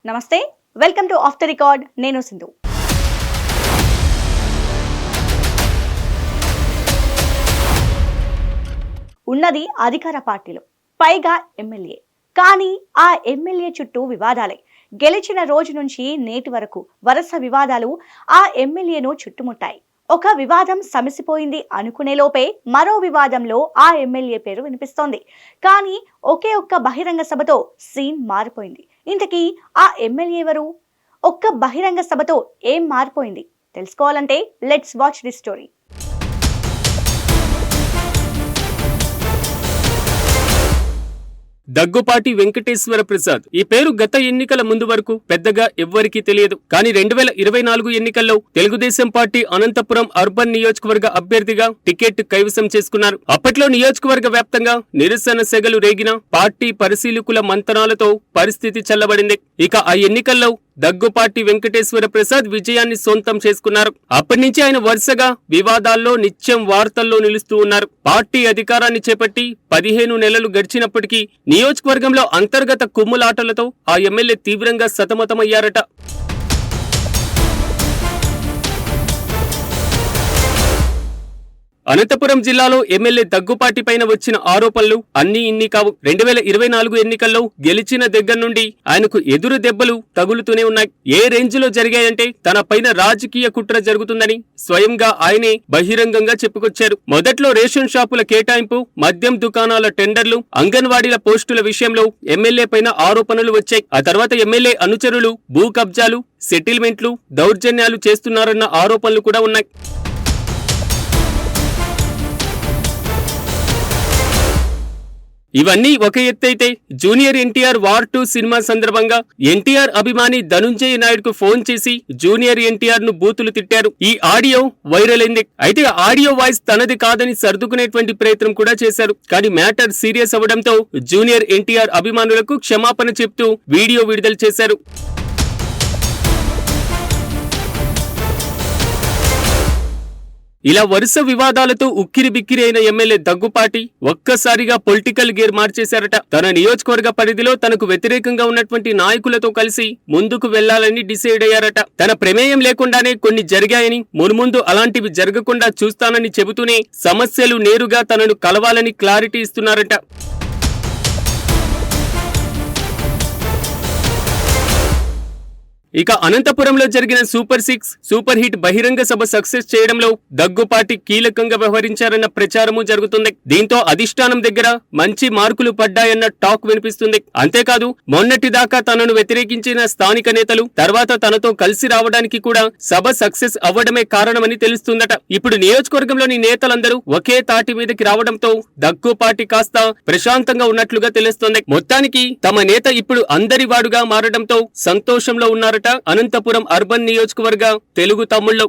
నమస్తే, welcome to of the record. నేను సింధు. ఉన్నది అధికార పార్టీలో, పైగా ఎమ్మెల్యే. కానీ ఆ ఎమ్మెల్యే చుట్టూ వివాదాలే. గెలిచిన రోజు నుంచి నేటి వరకు వరుస వివాదాలు ఆ ఎమ్మెల్యేను చుట్టుముట్టాయి. ఒక వివాదం సమసిపోయింది అనుకునే లోపే మరో వివాదంలో ఆ ఎమ్మెల్యే పేరు వినిపిస్తోంది. కానీ ఒకే ఒక్క బహిరంగ సభతో సీన్ మారిపోయింది. ఇంతకీ ఆ ఎమ్మెల్యే ఎవరు? ఒక్క బహిరంగ సభతో ఏం మారిపోయింది? తెలుసుకోవాలంటే let's watch this story. Daggubati Venkateswara Prasad. ఈ పేరు గత ఎన్నికల ముందు వరకు పెద్దగా ఎవ్వరికీ తెలియదు. కానీ 2024 ఎన్నికల్లో తెలుగుదేశం పార్టీ అనంతపురం అర్బన్ నియోజకవర్గ అభ్యర్థిగా టికెట్ కైవసం చేసుకున్నారు. అప్పట్లో నియోజకవర్గ వ్యాప్తంగా నిరసన సెగలు రేగిన పార్టీ పరిశీలకుల మంతనాలతో పరిస్థితి చల్లబడింది. ఇక ఆ ఎన్నికల్లో దగ్గుపాటి వెంకటేశ్వర ప్రసాద్ విజయాన్ని సొంతం చేసుకున్నారు. అప్పటి నుంచి ఆయన వరుసగా వివాదాల్లో నిత్యం వార్తల్లో నిలుస్తూ ఉన్నారు. పార్టీ అధికారాన్ని చేపట్టి 15 నెలలు గడిచినప్పటికీ నియోజకవర్గంలో అంతర్గత కుమ్ములాటలతో ఆ ఎమ్మెల్యే తీవ్రంగా సతమతమయ్యారట. అనంతపురం జిల్లాలో ఎమ్మెల్యే దగ్గుపాటి పైన వచ్చిన ఆరోపణలు అన్నీ ఇన్ని కావు. 2024 ఎన్నికల్లో గెలిచిన దగ్గర నుండి ఆయనకు ఎదురు దెబ్బలు తగులుతూనే ఉన్నాయి. ఏ రేంజ్ లో జరిగాయంటే తన పైన రాజకీయ కుట్ర జరుగుతుందని స్వయంగా ఆయనే బహిరంగంగా చెప్పుకొచ్చారు. మొదట్లో రేషన్ షాపుల కేటాయింపు, మద్యం దుకాణాల టెండర్లు, అంగన్వాడీల పోస్టుల విషయంలో ఎమ్మెల్యే పైన ఆరోపణలు వచ్చాయి. ఆ తర్వాత ఎమ్మెల్యే అనుచరులు భూ కబ్జాలు, సెటిల్మెంట్లు, దౌర్జన్యాలు చేస్తున్నారన్న ఆరోపణలు కూడా ఉన్నాయి. ఇవన్నీ ఒక ఎత్తైతే జూనియర్ ఎన్టీఆర్ వార్ 2 సినిమా సందర్భంగా ఎన్టీఆర్ అభిమాని ధనుంజయ నాయుడుకు ఫోన్ చేసి జూనియర్ ఎన్టీఆర్ ను బూతులు తిట్టారు. ఈ ఆడియో వైరల్ అయింది. అయితే ఆడియో వాయిస్ తనది కాదని సర్దుకునేటువంటి ప్రయత్నం కూడా చేశారు. కానీ మ్యాటర్ సీరియస్ అవ్వడంతో జూనియర్ ఎన్టీఆర్ అభిమానులకు క్షమాపణ చెప్తూ వీడియో విడుదల చేశారు. ఇలా వరుస వివాదాలతో ఉక్కిరి బిక్కిరి అయిన ఎమ్మెల్యే దగ్గుపాటి ఒక్కసారిగా పొలిటికల్ గేర్ మార్చేశారట. తన నియోజకవర్గ పరిధిలో తనకు వ్యతిరేకంగా ఉన్నటువంటి నాయకులతో కలిసి ముందుకు వెళ్లాలని డిసైడ్ అయ్యారట. తన ప్రమేయం లేకుండానే కొన్ని జరిగాయని, మున్ముందు అలాంటివి జరగకుండా చూస్తానని చెబుతూనే సమస్యలు నేరుగా తనను కలవాలని క్లారిటీ ఇస్తున్నారట. ఇక అనంతపురంలో జరిగిన సూపర్ 6 సూపర్ హిట్ బహిరంగ సభ సక్సెస్ చేయడంలో దగ్గుపాటి కీలకంగా వ్యవహరించారన్న ప్రచారము జరుగుతుంది. దీంతో అధిష్టానం దగ్గర మంచి మార్కులు పడ్డాయన్న టాక్ వినిపిస్తుంది. అంతేకాదు మొన్నటి దాకా తనను వ్యతిరేకించిన స్థానిక నేతలు తర్వాత తనతో కలిసి రావడానికి కూడా సభ సక్సెస్ అవ్వడమే కారణమని తెలుస్తుందట. ఇప్పుడు నియోజకవర్గంలోని నేతలందరూ ఒకే తాటి మీదకి రావడంతో దగ్గుపాటి కాస్త ప్రశాంతంగా ఉన్నట్లుగా తెలుస్తోంది. మొత్తానికి తమ నేత ఇప్పుడు అందరివాడుగా మారడంతో సంతోషంలో ఉన్నారు అనంతపురం అర్బన్ నియోజకవర్గ తెలుగు తమ్ముళ్ళు.